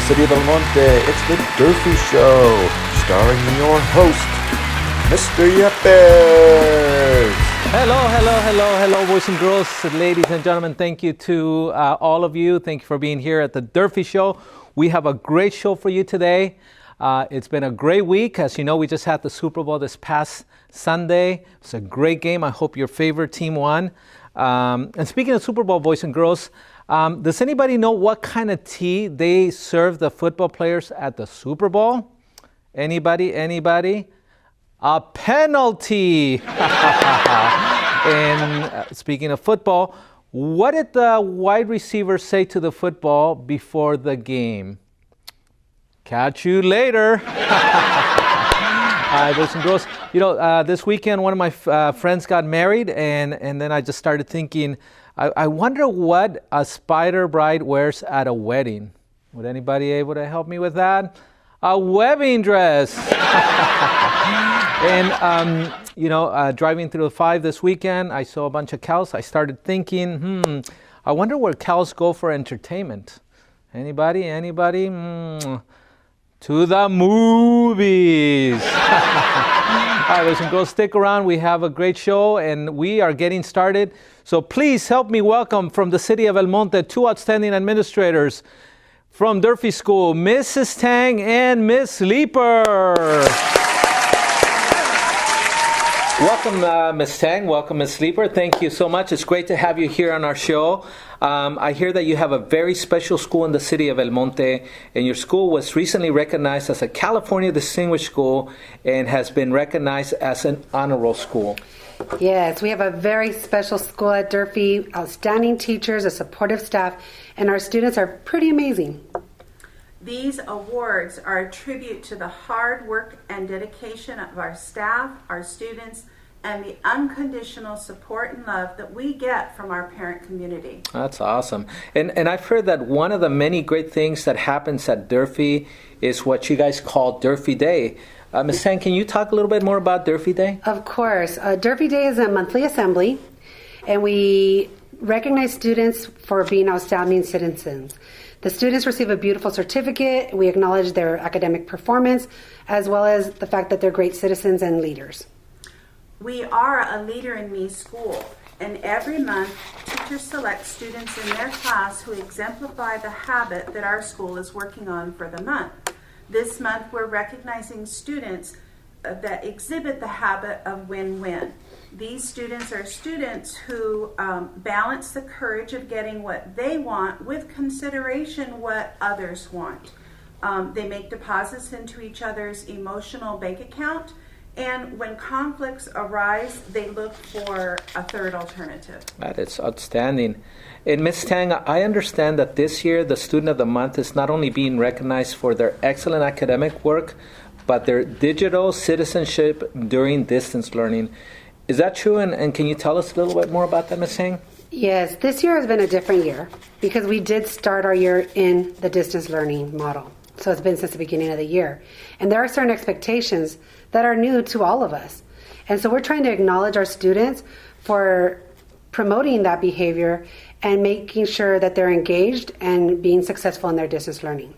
City of El Monte, it's the Durfee Show, starring your host, Mr. Yepes. Hello, boys and girls, ladies and gentlemen. Thank you to all of you. Thank you for being here at the Durfee Show. We have a great show for you today. It's been a great week. As you know, we just had the Super Bowl this past Sunday. It's a great game. I hope your favorite team won. And speaking of Super Bowl, boys and girls, does anybody know what kind of tea they serve the football players at the Super Bowl? Anybody? A penalty. And speaking of football, what did the wide receiver say to the football before the game? Catch you later. Boys and girls, you know, this weekend one of my friends got married, and then I just started thinking, I wonder what a spider bride wears at a wedding. Would anybody able to help me with that? A wedding dress. And, driving through the 5 this weekend, I saw a bunch of cows. I started thinking, I wonder where cows go for entertainment. Anybody? To the movies. All right, boys and girls, stick around. We have a great show, and we are getting started. So please help me welcome from the city of El Monte 2 outstanding administrators from Durfee School, Ms Tang and Ms Leeper. Welcome, Ms. Tang. Welcome, Ms. Leeper. Thank you so much. It's great to have you here on our show. I hear that you have a very special school in the city of El Monte, and your school was recently recognized as a California Distinguished School and has been recognized as an honor roll school. Yes, we have a very special school at Durfee, outstanding teachers, a supportive staff, and our students are pretty amazing. These awards are a tribute to the hard work and dedication of our staff, our students, and the unconditional support and love that we get from our parent community. That's awesome. And I've heard that one of the many great things that happens at Durfee is what you guys call Durfee Day. Ms. Tang, can you talk a little bit more about Durfee Day? Of course. Durfee Day is a monthly assembly, and we recognize students for being outstanding citizens. The students receive a beautiful certificate. We acknowledge their academic performance, as well as the fact that they're great citizens and leaders. We are a Leader in Me school, and every month teachers select students in their class who exemplify the habit that our school is working on for the month. This month we're recognizing students that exhibit the habit of win-win. These students are students who balance the courage of getting what they want with consideration what others want. They make deposits into each other's emotional bank account, and when conflicts arise, they look for a third alternative. That is outstanding. And Ms. Tang, I understand that this year the Student of the Month is not only being recognized for their excellent academic work, but their digital citizenship during distance learning. Is that true? And can you tell us a little bit more about that, Ms. Tang? Yes, this year has been a different year because we did start our year in the distance learning model. So it's been since the beginning of the year. And there are certain expectations that are new to all of us. And so we're trying to acknowledge our students for promoting that behavior and making sure that they're engaged and being successful in their distance learning.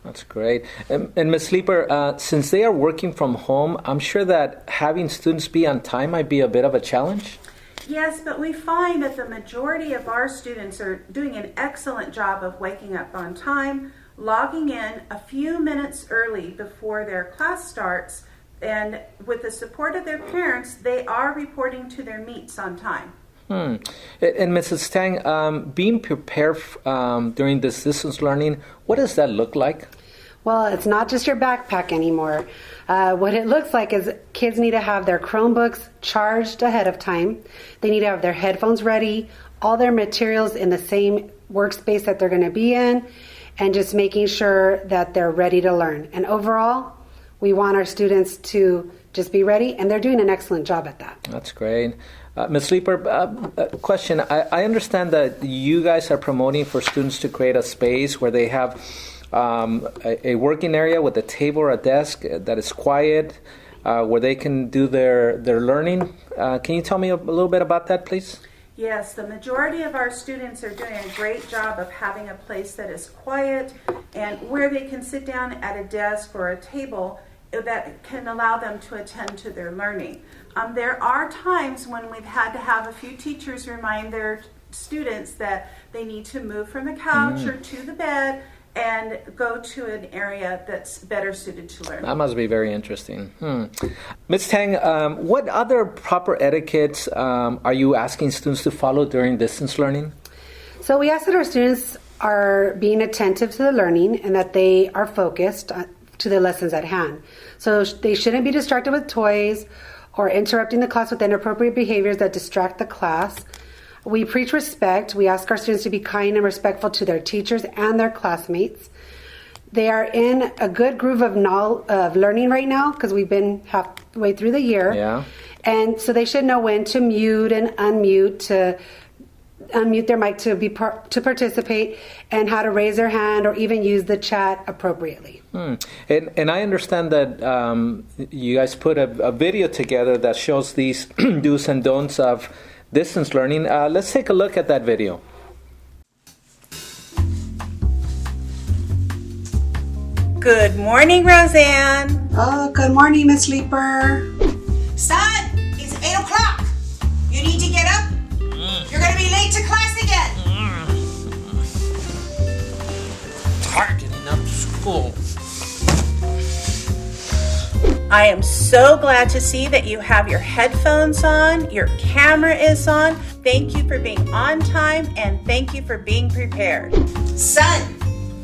That's great. And Ms. Leeper, since they are working from home, I'm sure that having students be on time might be a bit of a challenge. Yes, but we find that the majority of our students are doing an excellent job of waking up on time, logging in a few minutes early before their class starts, and with the support of their parents, they are reporting to their meets on time. And Mrs. Tang, being prepared during this distance learning, what does that look like? Well, it's not just your backpack anymore. What it looks like is kids need to have their Chromebooks charged ahead of time. They need to have their headphones ready, all their materials in the same workspace that they're going to be in, and just making sure that they're ready to learn. And overall, we want our students to just be ready, and they're doing an excellent job at that. That's great. Ms. Leeper, question. I understand that you guys are promoting for students to create a space where they have a working area with a table or a desk that is quiet, where they can do their learning. Can you tell me a little bit about that, please? Yes, the majority of our students are doing a great job of having a place that is quiet and where they can sit down at a desk or a table that can allow them to attend to their learning. There are times when we've had to have a few teachers remind their students that they need to move from the couch or to the bed and go to an area that's better suited to learn. That must be very interesting. Ms. Tang, what other proper etiquettes are you asking students to follow during distance learning? So we ask that our students are being attentive to the learning and that they are focused to the lessons at hand. So they shouldn't be distracted with toys or interrupting the class with inappropriate behaviors that distract the class. We preach respect. We ask our students to be kind and respectful to their teachers and their classmates. They are in a good groove of learning right now because we've been halfway through the year. Yeah. And so they should know when to mute and unmute, to unmute their mic to participate, and how to raise their hand or even use the chat appropriately. And I understand that you guys put a video together that shows these do's and don'ts of distance learning. Let's take a look at that video. Good morning, Roseanne. Oh, good morning, Miss Leeper. Son, it's 8 o'clock. You need to get up. You're going to be late to class again. Tired getting up to school. I am so glad to see that you have your headphones on, your camera is on. Thank you for being on time and thank you for being prepared. Son,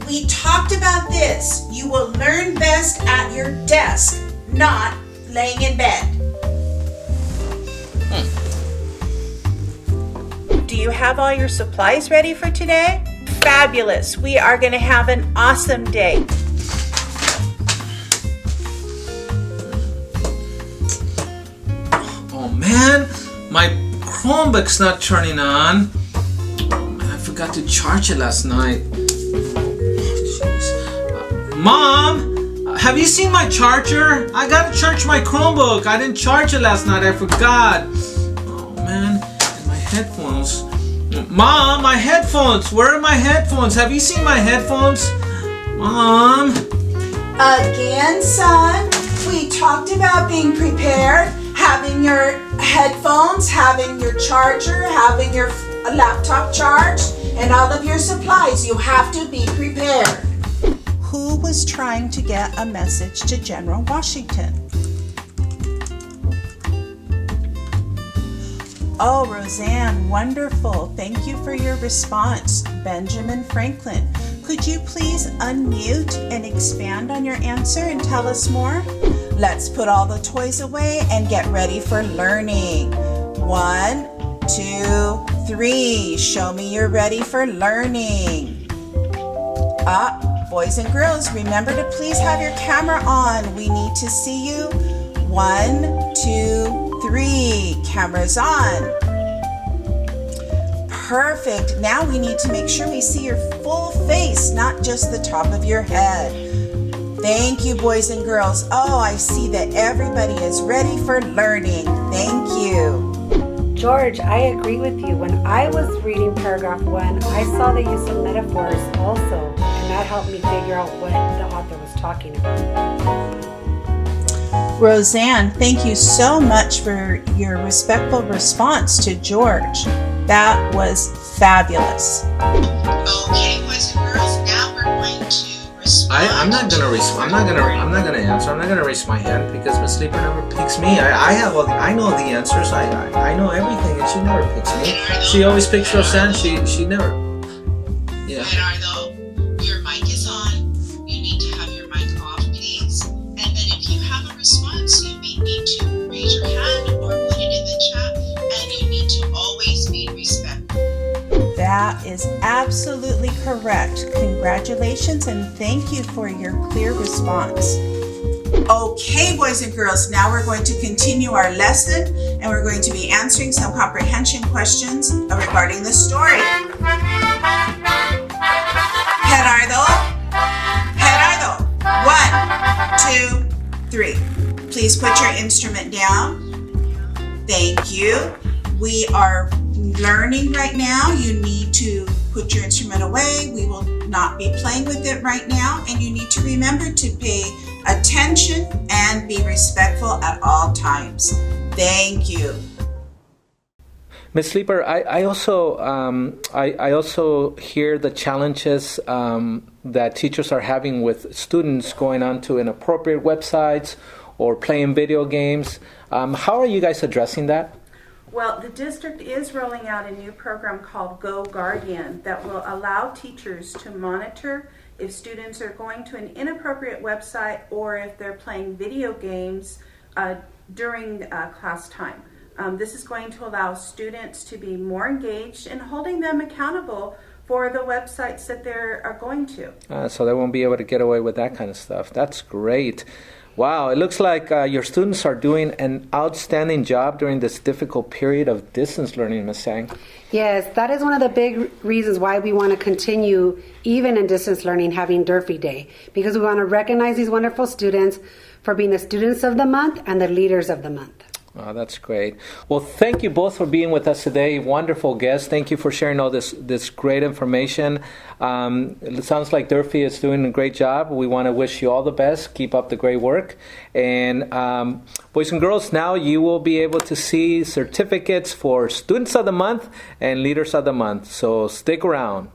we talked about this. You will learn best at your desk, not laying in bed. Do you have all your supplies ready for today? Fabulous. We are going to have an awesome day. Oh man, my Chromebook's not turning on. Oh man, I forgot to charge it last night. Jeez. Mom, have you seen my charger? I gotta charge my Chromebook. I didn't charge it last night. I forgot. Oh man, and my headphones. Mom, my headphones. Where are my headphones? Have you seen my headphones? Mom. Again, son, we talked about being prepared, having your headphones, having your charger, having your laptop charged, and all of your supplies. You have to be prepared. Who was trying to get a message to General Washington? Oh, Roseanne, wonderful. Thank you for your response. Benjamin Franklin. Could you please unmute and expand on your answer and tell us more? Let's put all the toys away and get ready for learning. 1, 2, 3. Show me you're ready for learning. Boys and girls, remember to please have your camera on. We need to see you. 1, 2, 3. Camera's on. Perfect. Now we need to make sure we see your full face, not just the top of your head. Thank you, boys and girls. Oh, I see that everybody is ready for learning. Thank you. George, I agree with you. When I was reading paragraph 1, I saw the use of metaphors also, and that helped me figure out what the author was talking about. Roseanne, thank you so much for your respectful response to George. That was fabulous. Okay, boys and girls, now we're going to respond. I'm not gonna answer. I'm not gonna raise my hand because Miss Leeper never picks me. I know the answers. I know everything, and she never picks me. She always picks Roseanne. She never. Yeah. Bernardo, your mic is on. You need to have your mic off, please. And then if you have a response, you may need to raise your hand or put it in the chat. And you need to always be respectful. That is absolutely correct. Congratulations and thank you for your clear response. Okay, boys and girls, now we're going to continue our lesson and we're going to be answering some comprehension questions regarding the story. Gerardo, 1, 2, 3. Please put your instrument down. Thank you. We are learning right now. You need to put your instrument away. We will not be playing with it right now. And you need to remember to pay attention and be respectful at all times. Thank you. Ms. Sleeper, I also hear the challenges that teachers are having with students going onto inappropriate websites or playing video games. How are you guys addressing that? Well, the district is rolling out a new program called Go Guardian that will allow teachers to monitor if students are going to an inappropriate website or if they're playing video games during class time. This is going to allow students to be more engaged and holding them accountable for the websites that they're going to. So they won't be able to get away with that kind of stuff. That's great. Wow, it looks like your students are doing an outstanding job during this difficult period of distance learning, Ms. Tang. Yes, that is one of the big reasons why we want to continue, even in distance learning, having Durfee Day, because we want to recognize these wonderful students for being the students of the month and the leaders of the month. Oh, that's great. Well, thank you both for being with us today. Wonderful guests. Thank you for sharing all this great information. It sounds like Durfee is doing a great job. We want to wish you all the best. Keep up the great work. And boys and girls, now you will be able to see certificates for Students of the Month and Leaders of the Month. So stick around.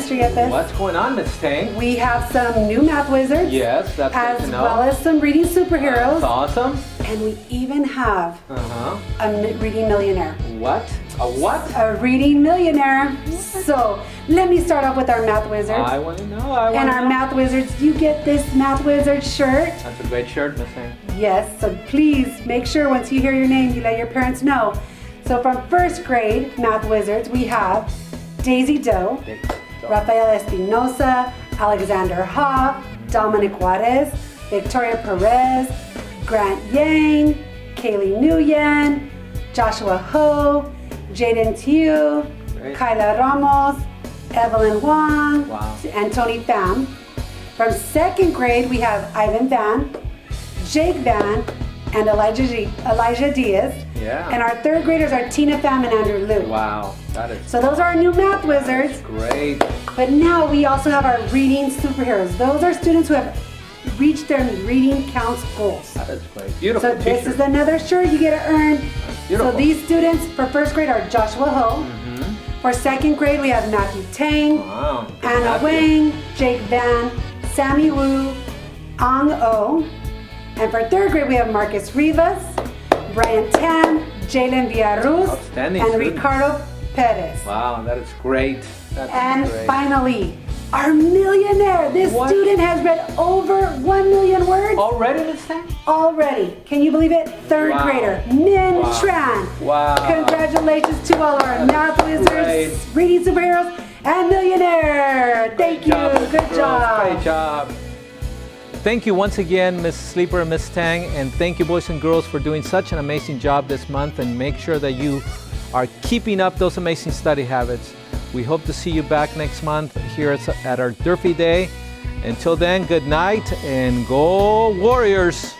Mr. Yepes. What's going on, Ms. Tang? We have some new math wizards. Yes, that's good to know. As well as some reading superheroes. That's awesome. And we even have a reading millionaire. What? A what? A reading millionaire. So let me start off with our math wizards. I want to know. And our math wizards, you get this math wizard shirt. That's a great shirt, Ms. Tang. Yes, so please make sure once you hear your name, you let your parents know. So from first grade math wizards, we have Daisy Doe, Rafael Espinosa, Alexander Hoff, Dominic Juarez, Victoria Perez, Grant Yang, Kaylee Nguyen, Joshua Ho, Jaden Tiu, Kyla Ramos, Evelyn Wong, and Tony Pham. From second grade, we have Ivan Van, Jake Van, and Elijah Diaz. Yeah. And our third graders are Tina Pham and Andrew Liu. Wow, that is. So those are our new math wizards. Great. But now we also have our reading superheroes. Those are students who have reached their reading counts goals. That is great. Beautiful. So this is another shirt you get to earn. Beautiful. So these students for first grade are Joshua Ho. For second grade we have Matthew Tang, Anna Wang, Jake Van, Sammy Wu, Ang O. And for third grade we have Marcus Rivas, Brian Tan, Jalen Villaruz, and student. Ricardo Perez. Wow, that is great. And finally, our millionaire. This student has read over 1 million words. Already, Ms. Tang? Already. Can you believe it? Third grader, Min Tran. Wow. Congratulations to all our math wizards, reading superheroes, and millionaire. Thank you. Good job. Great job. Thank you once again, Ms. Sleeper and Ms. Tang, and thank you, boys and girls, for doing such an amazing job this month, and make sure that you are keeping up those amazing study habits. We hope to see you back next month here at our Durfee Day. Until then, good night and go Warriors!